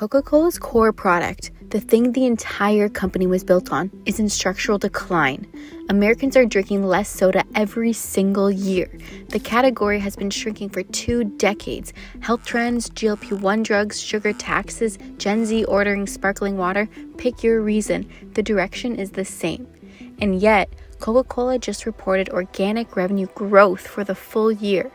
Coca-Cola's core product, the thing the entire company was built on, is in structural decline. Americans are drinking less soda every single year. The category has been shrinking for 2 decades. Health trends, GLP-1 drugs, sugar taxes, Gen Z ordering sparkling water, pick your reason. The direction is the same. And yet, Coca-Cola just reported organic revenue growth for the full year.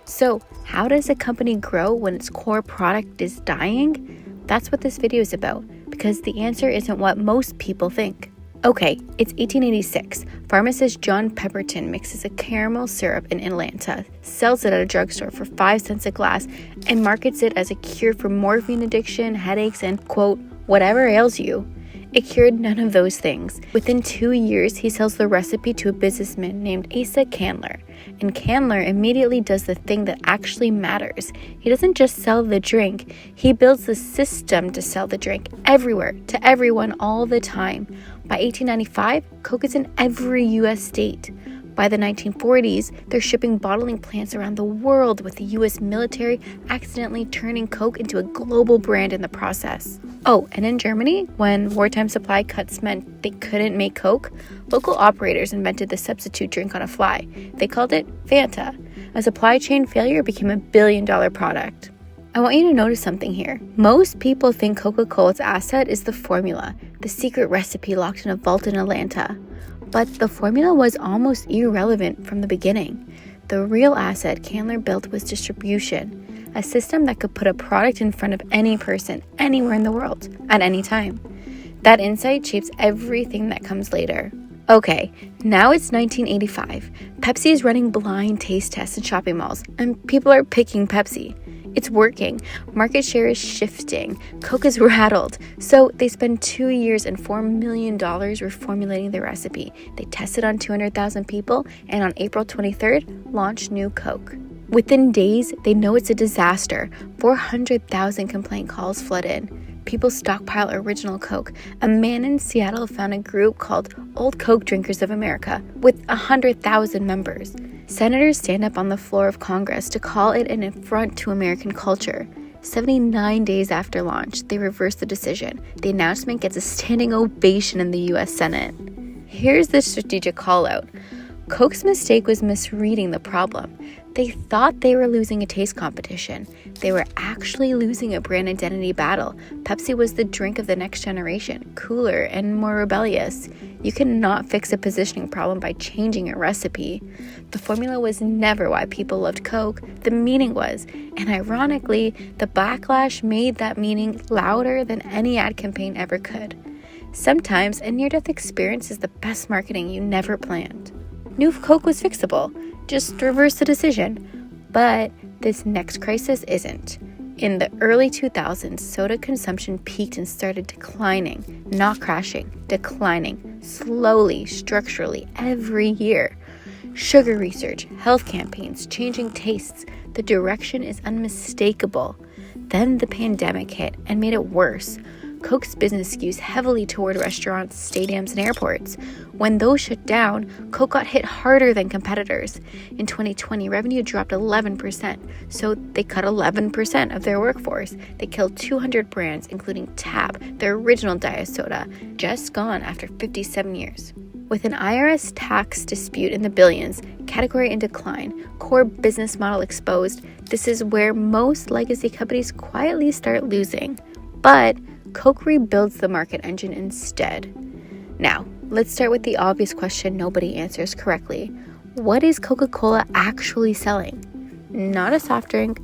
So, how does a company grow when its core product is dying? That's what this video is about, because the answer isn't what most people think. Okay, it's 1886. Pharmacist John Pemberton mixes a caramel syrup in Atlanta, sells it at a drugstore for 5 cents a glass, and markets it as a cure for morphine addiction, headaches, and, quote, whatever ails you. It cured none of those things. Within 2 years, he sells the recipe to a businessman named Asa Candler. And Candler immediately does the thing that actually matters. He doesn't just sell the drink, he builds the system to sell the drink everywhere, to everyone, all the time. By 1895, Coke is in every US state. By the 1940s, they're shipping bottling plants around the world, with the US military accidentally turning Coke into a global brand in the process. Oh, and in Germany, when wartime supply cuts meant they couldn't make Coke, local operators invented the substitute drink on a fly. They called it Fanta. A supply chain failure became a billion-dollar product. I want you to notice something here. Most people think Coca-Cola's asset is the formula, the secret recipe locked in a vault in Atlanta. But the formula was almost irrelevant from the beginning. The real asset Candler built was distribution, a system that could put a product in front of any person, anywhere in the world, at any time. That insight shapes everything that comes later. Okay, now it's 1985. Pepsi is running blind taste tests in shopping malls, and people are picking Pepsi. It's working. Market share is shifting. Coke is rattled. So they spend 2 years and $4 million reformulating the recipe. They test it on 200,000 people, and on April 23rd, launch new Coke. Within days, they know it's a disaster. 400,000 complaint calls flood in. People stockpile original Coke. A man in Seattle found a group called Old Coke Drinkers of America with 100,000 members. Senators stand up on the floor of Congress to call it an affront to American culture. 79 days after launch, they reverse the decision. The announcement gets a standing ovation in the U.S. Senate. Here's the strategic call-out. Coke's mistake was misreading the problem. They thought they were losing a taste competition. They were actually losing a brand identity battle. Pepsi was the drink of the next generation, cooler and more rebellious. You cannot fix a positioning problem by changing a recipe. The formula was never why people loved Coke. The meaning was. And ironically, the backlash made that meaning louder than any ad campaign ever could. Sometimes a near-death experience is the best marketing you never planned. New Coke was fixable. Just reverse the decision. But this next crisis isn't. In the early 2000s, soda consumption peaked and started declining, not crashing, declining, slowly, structurally, every year. Sugar research, health campaigns, changing tastes, the direction is unmistakable. Then the pandemic hit and made it worse. Coke's business skews heavily toward restaurants, stadiums, and airports. When those shut down, Coke got hit harder than competitors. In 2020, revenue dropped 11%, so they cut 11% of their workforce. They killed 200 brands, including Tab, their original diet soda, just gone after 57 years. With an IRS tax dispute in the billions, category in decline, core business model exposed, this is where most legacy companies quietly start losing. But Coke rebuilds the market engine instead. Now, let's start with the obvious question nobody answers correctly. What is Coca-Cola actually selling? Not a soft drink,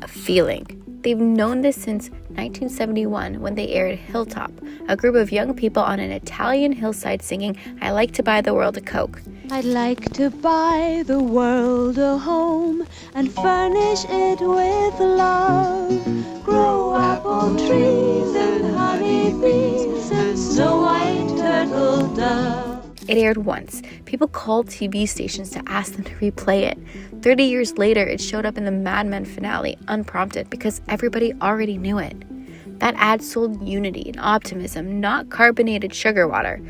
a feeling. They've known this since 1971 when they aired Hilltop, a group of young people on an Italian hillside singing, "I like to buy the world a Coke." I'd like to buy the world a home and furnish it with love. Grow apple trees and honey bees and snow white turtle doves. It aired once. People called TV stations to ask them to replay it. 30 years later, it showed up in the Mad Men finale unprompted because everybody already knew it. That ad sold unity and optimism, not carbonated sugar water.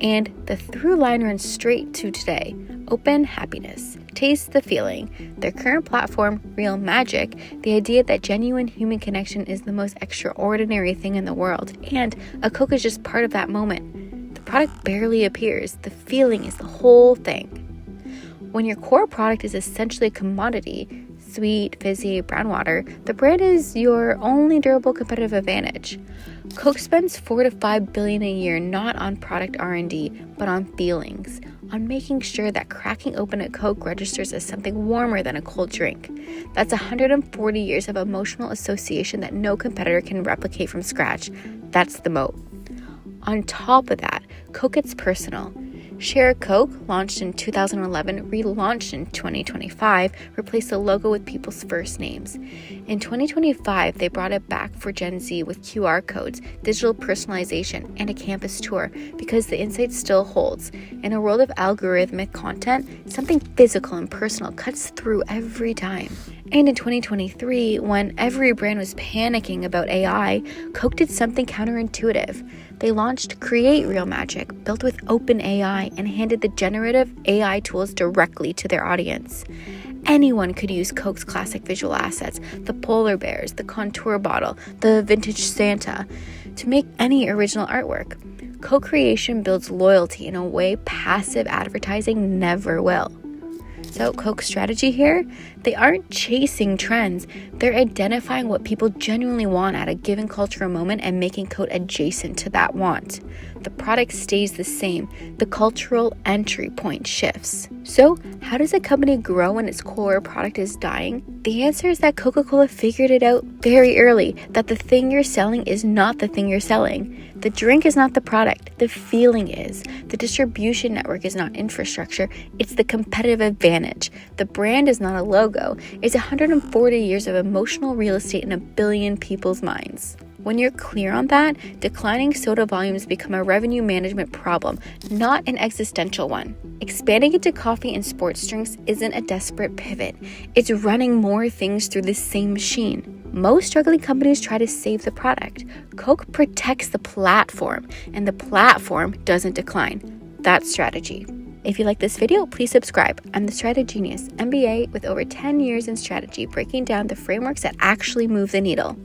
And the through line runs straight to today. Open happiness. Taste the feeling. Their current platform, Real Magic, the idea that genuine human connection is the most extraordinary thing in the world, and a Coke is just part of that moment. The product barely appears. The feeling is the whole thing. When your core product is essentially a commodity, sweet, fizzy, brown water, the brand is your only durable competitive advantage. Coke spends $4 to $5 billion a year not on product R&D, but on feelings, on making sure that cracking open a Coke registers as something warmer than a cold drink. That's 140 years of emotional association that no competitor can replicate from scratch. That's the moat. On top of that, Coke gets personal. Share a Coke, launched in 2011, relaunched in 2025, replaced the logo with people's first names. In 2025, they brought it back for Gen Z with QR codes, digital personalization, and a campus tour because the insight still holds. In a world of algorithmic content, something physical and personal cuts through every time. And in 2023, when every brand was panicking about AI, Coke did something counterintuitive. They launched Create Real Magic, built with open AI, and handed the generative AI tools directly to their audience. Anyone could use Coke's classic visual assets, the polar bears, the contour bottle, the vintage Santa, to make any original artwork. Co-creation builds loyalty in a way passive advertising never will. So Coke's strategy here? They aren't chasing trends. They're identifying what people genuinely want at a given cultural moment and making Coke adjacent to that want. The product stays the same. The cultural entry point shifts. So how does a company grow when its core product is dying? The answer is that Coca-Cola figured it out very early, that the thing you're selling is not the thing you're selling. The drink is not the product, the feeling is. The distribution network is not infrastructure, it's the competitive advantage. The brand is not a logo, it's 140 years of emotional real estate in 1 billion people's minds. When you're clear on that, declining soda volumes become a revenue management problem, not an existential one. Expanding into coffee and sports drinks isn't a desperate pivot. It's running more things through the same machine. Most struggling companies try to save the product. Coke protects the platform, and the platform doesn't decline. That's strategy. If you like this video, please subscribe. I'm the Strategenius, MBA with over 10 years in strategy, breaking down the frameworks that actually move the needle.